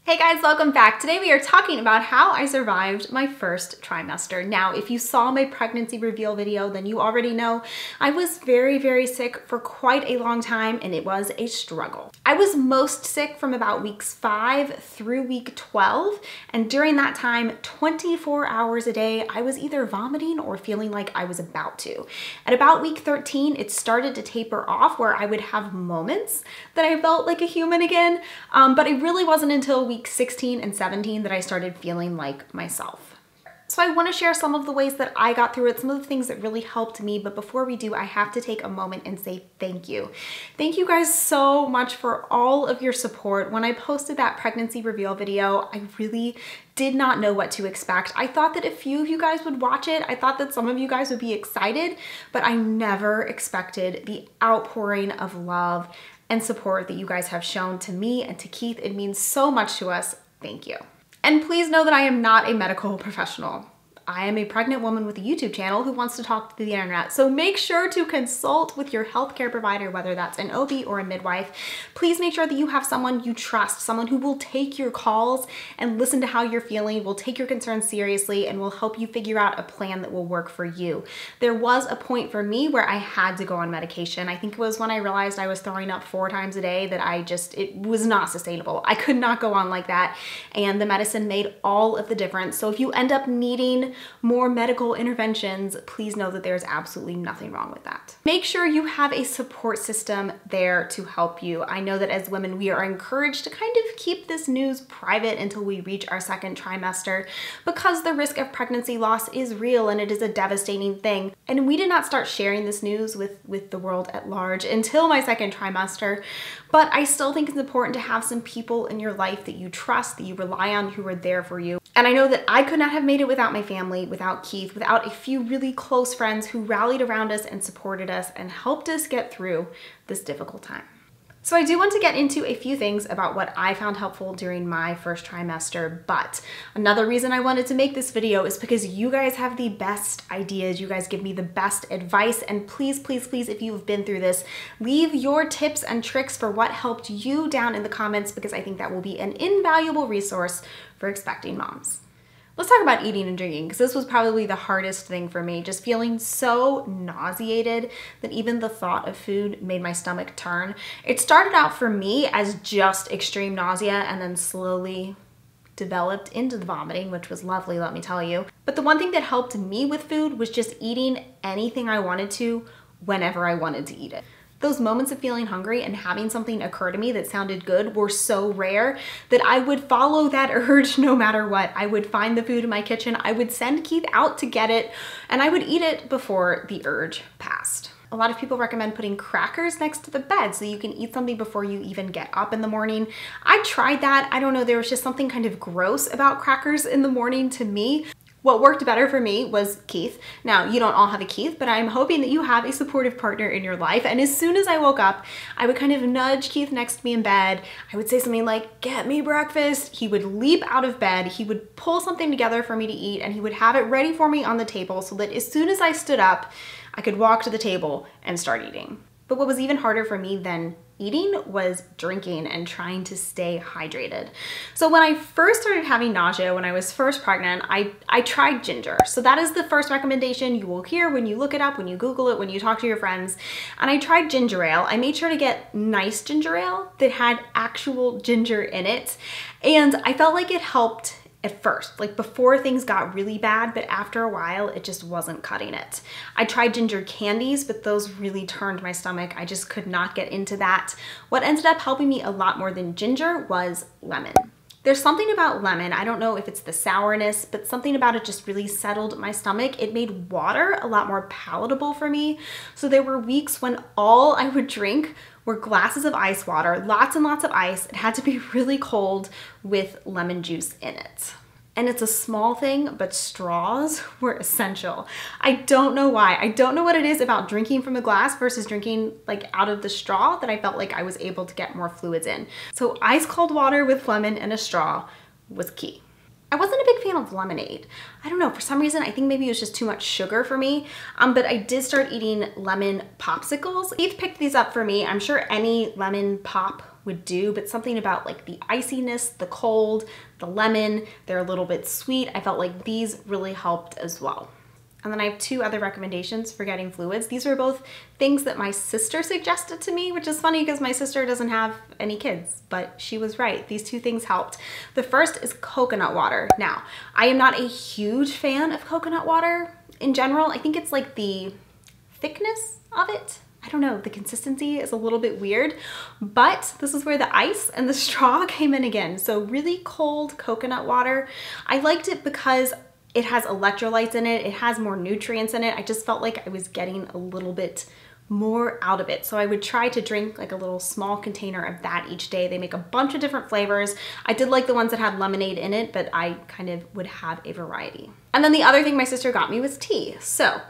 Hey guys, welcome back. Today we are talking about how I survived my first trimester. Now, if you saw my pregnancy reveal video, then you already know I was very sick for quite a long time and it was a struggle. I was most sick from about weeks 5 through week 12, and during that time, 24 hours a day, I was either vomiting or feeling like I was about to. At about week 13, it started to taper off where I would have moments that I felt like a human again, but it really wasn't until week 16 and 17 that I started feeling like myself. So I want to share some of the ways that I got through it, some of the things that really helped me, but before we do, I have to take a moment and say thank you. Thank you guys so much for all of your support. When I posted that pregnancy reveal video, I really did not know what to expect. I thought that a few of you guys would watch it. I thought that some of you guys would be excited, but I never expected the outpouring of love and support that you guys have shown to me and to Keith. It means so much to us. Thank you. And please know that I am not a medical professional. I am a pregnant woman with a YouTube channel who wants to talk to the internet. So make sure to consult with your healthcare provider, whether that's an OB or a midwife. Please make sure that you have someone you trust, someone who will take your calls and listen to how you're feeling, will take your concerns seriously, and will help you figure out a plan that will work for you. There was a point for me where I had to go on medication. I think it was when I realized I was throwing up 4 times a day that it was not sustainable. I could not go on like that, and the medicine made all of the difference. So if you end up needing more medical interventions, please know that there's absolutely nothing wrong with that. Make sure you have a support system there to help you. I know that as women, we are encouraged to kind of keep this news private until we reach our second trimester because the risk of pregnancy loss is real and it is a devastating thing. And we did not start sharing this news with the world at large until my second trimester, but I still think it's important to have some people in your life that you trust, that you rely on, who are there for you. And I know that I could not have made it without my family, without Keith, without a few really close friends who rallied around us and supported us and helped us get through this difficult time. So I do want to get into a few things about what I found helpful during my first trimester, but another reason I wanted to make this video is because you guys have the best ideas, you guys give me the best advice, and please, if you've been through this, leave your tips and tricks for what helped you down in the comments because I think that will be an invaluable resource for expecting moms. Let's talk about eating and drinking because this was probably the hardest thing for me, just feeling so nauseated that even the thought of food made my stomach turn. It started out for me as just extreme nausea and then slowly developed into the vomiting, which was lovely, let me tell you. But the one thing that helped me with food was just eating anything I wanted to whenever I wanted to eat it. Those moments of feeling hungry and having something occur to me that sounded good were so rare that I would follow that urge no matter what. I would find the food in my kitchen, I would send Keith out to get it, and I would eat it before the urge passed. A lot of people recommend putting crackers next to the bed so you can eat something before you even get up in the morning. I tried that. I don't know, there was just something kind of gross about crackers in the morning to me. What worked better for me was Keith. Now, you don't all have a Keith, but I'm hoping that you have a supportive partner in your life. And as soon as I woke up, I would kind of nudge Keith next to me in bed. I would say something like, "Get me breakfast." He would leap out of bed. He would pull something together for me to eat, and he would have it ready for me on the table so that as soon as I stood up, I could walk to the table and start eating. But what was even harder for me than eating was drinking and trying to stay hydrated. So when I first started having nausea, when I was first pregnant, I tried ginger. So that is the first recommendation you will hear when you look it up, when you Google it, when you talk to your friends. And I tried ginger ale. I made sure to get nice ginger ale that had actual ginger in it. And I felt like it helped at first, like before things got really bad, but after a while, it just wasn't cutting it. I tried ginger candies, but those really turned my stomach. I just could not get into that. What ended up helping me a lot more than ginger was lemon. There's something about lemon, I don't know if it's the sourness, but something about it just really settled my stomach. It made water a lot more palatable for me. So there were weeks when all I would drink were glasses of ice water, lots and lots of ice. It had to be really cold with lemon juice in it. And it's a small thing, but straws were essential. I don't know why. I don't know what it is about drinking from a glass versus drinking like out of the straw that I felt like I was able to get more fluids in. So ice cold water with lemon and a straw was key. I wasn't a big fan of lemonade. I don't know, for some reason, I think maybe it was just too much sugar for me, but I did start eating lemon popsicles. Keith picked these up for me. I'm sure any lemon pop would do, but something about like the iciness, the cold, the lemon, they're a little bit sweet. I felt like these really helped as well. And then I have 2 other recommendations for getting fluids. These were both things that my sister suggested to me, which is funny because my sister doesn't have any kids, but she was right. These 2 things helped. The first is coconut water. Now, I am not a huge fan of coconut water in general. I think it's like the thickness of it. I don't know, the consistency is a little bit weird, but this is where the ice and the straw came in again. So really cold coconut water. I liked it because it has electrolytes in it. It has more nutrients in it. I just felt like I was getting a little bit more out of it. So I would try to drink like a little small container of that each day. They make a bunch of different flavors. I did like the ones that had lemonade in it, but I kind of would have a variety. And then the other thing my sister got me was tea. So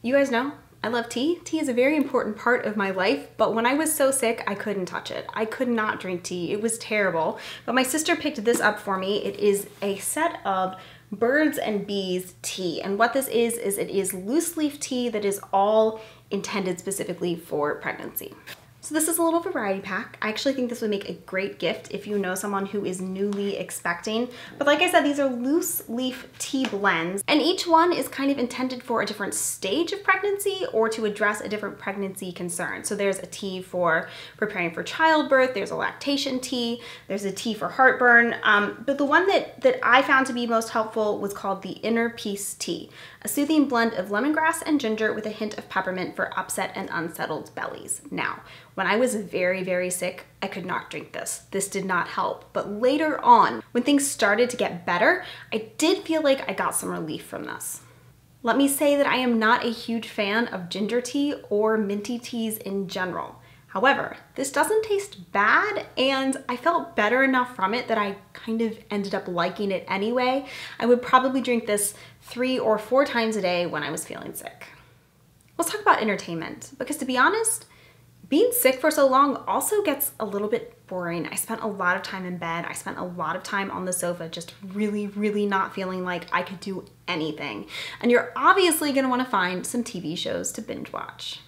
you guys know I love tea. Tea is a very important part of my life, but when I was so sick, I couldn't touch it. I could not drink tea. It was terrible. But my sister picked this up for me. It is a set of Birds and Bees tea. And what this is it is loose leaf tea that is all intended specifically for pregnancy. So this is a little variety pack. I actually think this would make a great gift if you know someone who is newly expecting. But like I said, these are loose leaf tea blends, and each one is kind of intended for a different stage of pregnancy or to address a different pregnancy concern. So there's a tea for preparing for childbirth, there's a lactation tea, there's a tea for heartburn. But the one that I found to be most helpful was called the Inner Peace Tea, a soothing blend of lemongrass and ginger with a hint of peppermint for upset and unsettled bellies. Now, when I was very, very sick, I could not drink this. This did not help. But later on, when things started to get better, I did feel like I got some relief from this. Let me say that I am not a huge fan of ginger tea or minty teas in general. However, this doesn't taste bad, and I felt better enough from it that I kind of ended up liking it anyway. I would probably drink this 3 or 4 times a day when I was feeling sick. Let's talk about entertainment, because to be honest, being sick for so long also gets a little bit boring. I spent a lot of time in bed. I spent a lot of time on the sofa just really, really not feeling like I could do anything. And you're obviously gonna wanna find some TV shows to binge watch.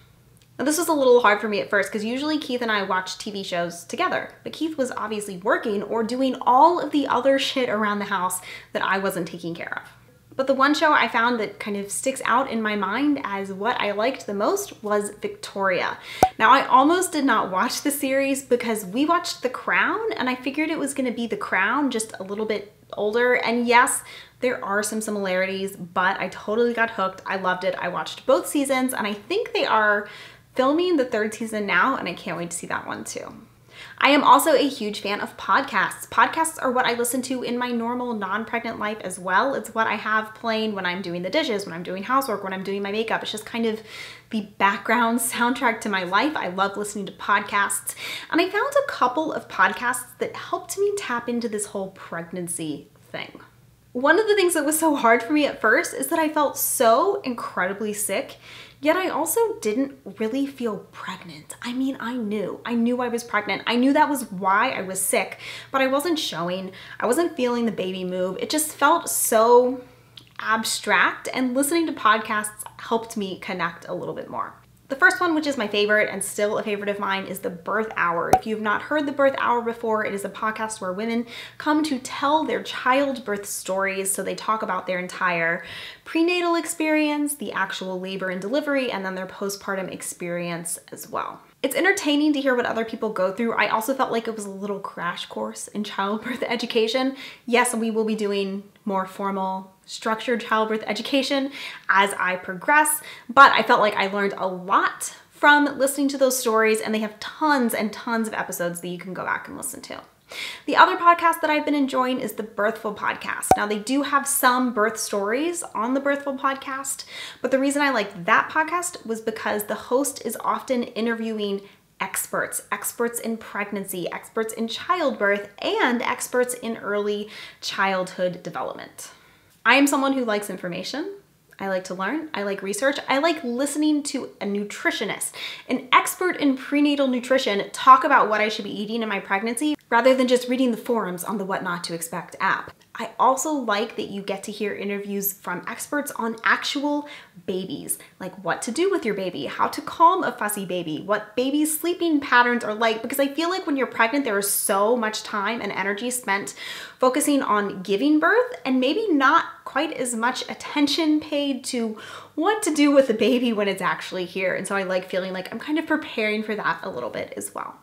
Now this was a little hard for me at first because usually Keith and I watch TV shows together, but Keith was obviously working or doing all of the other shit around the house that I wasn't taking care of. But the one show I found that kind of sticks out in my mind as what I liked the most was Victoria. Now, I almost did not watch the series because we watched The Crown, and I figured it was gonna be The Crown, just a little bit older. And yes, there are some similarities, but I totally got hooked. I loved it. I watched both seasons, and I think they are filming the 3rd season now, and I can't wait to see that one too. I am also a huge fan of podcasts. Podcasts are what I listen to in my normal non-pregnant life as well. It's what I have playing when I'm doing the dishes, when I'm doing housework, when I'm doing my makeup. It's just kind of the background soundtrack to my life. I love listening to podcasts. And I found a couple of podcasts that helped me tap into this whole pregnancy thing. One of the things that was so hard for me at first is that I felt so incredibly sick, yet I also didn't really feel pregnant. I mean, I knew I was pregnant. I knew that was why I was sick, but I wasn't showing. I wasn't feeling the baby move. It just felt so abstract, and listening to podcasts helped me connect a little bit more. The first one, which is my favorite and still a favorite of mine, is The Birth Hour. If you've not heard The Birth Hour before, it is a podcast where women come to tell their childbirth stories. So they talk about their entire prenatal experience, the actual labor and delivery, and then their postpartum experience as well. It's entertaining to hear what other people go through. I also felt like it was a little crash course in childbirth education. Yes, we will be doing more formal, structured childbirth education as I progress, but I felt like I learned a lot from listening to those stories, and they have tons and tons of episodes that you can go back and listen to. The other podcast that I've been enjoying is the Birthful Podcast. Now, they do have some birth stories on the Birthful Podcast, but the reason I like that podcast was because the host is often interviewing experts in pregnancy, experts in childbirth, and experts in early childhood development. I am someone who likes information. I like to learn, I like research, I like listening to a nutritionist, an expert in prenatal nutrition, talk about what I should be eating in my pregnancy rather than just reading the forums on the What Not to Expect app. I also like that you get to hear interviews from experts on actual babies, like what to do with your baby, how to calm a fussy baby, what babies' sleeping patterns are like, because I feel like when you're pregnant, there is so much time and energy spent focusing on giving birth and maybe not quite as much attention paid to what to do with the baby when it's actually here. And so I like feeling like I'm kind of preparing for that a little bit as well.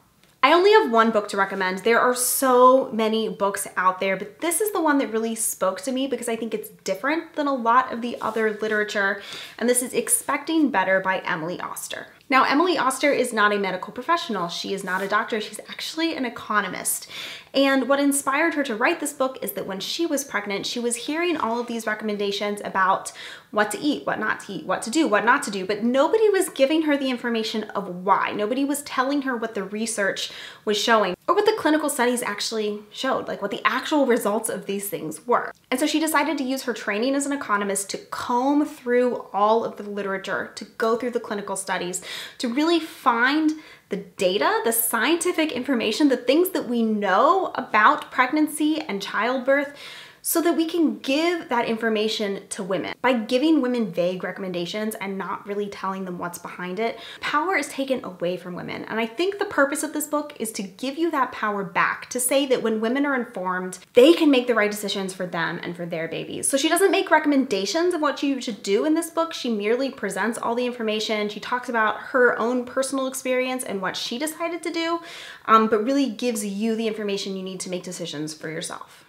I only have one book to recommend. There are so many books out there, but this is the one that really spoke to me because I think it's different than a lot of the other literature. And this is Expecting Better by Emily Oster. Now, Emily Oster is not a medical professional. She is not a doctor. She's actually an economist. And what inspired her to write this book is that when she was pregnant, she was hearing all of these recommendations about what to eat, what not to eat, what to do, what not to do, but nobody was giving her the information of why. Nobody was telling her what the research was showing or what the clinical studies actually showed, like what the actual results of these things were. And so she decided to use her training as an economist to comb through all of the literature, to go through the clinical studies, to really find the data, the scientific information, the things that we know about pregnancy and childbirth, so that we can give that information to women. By giving women vague recommendations and not really telling them what's behind it, power is taken away from women. And I think the purpose of this book is to give you that power back, to say that when women are informed, they can make the right decisions for them and for their babies. So she doesn't make recommendations of what you should do in this book. She merely presents all the information. She talks about her own personal experience and what she decided to do, but really gives you the information you need to make decisions for yourself.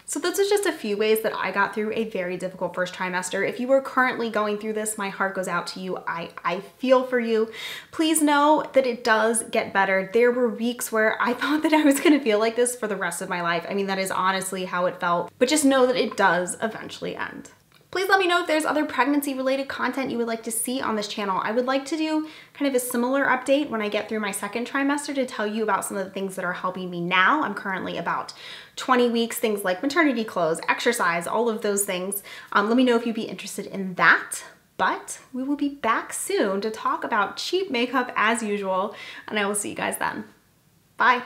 So this is just a few ways that I got through a very difficult first trimester. If you are currently going through this, my heart goes out to you. I feel for you. Please know that it does get better. There were weeks where I thought that I was gonna feel like this for the rest of my life. I mean, that is honestly how it felt, but just know that it does eventually end. Please let me know if there's other pregnancy related content you would like to see on this channel. I would like to do kind of a similar update when I get through my second trimester to tell you about some of the things that are helping me now. I'm currently about 20 weeks, things like maternity clothes, exercise, all of those things. Let me know if you'd be interested in that. But we will be back soon to talk about cheap makeup as usual, and I will see you guys then. Bye.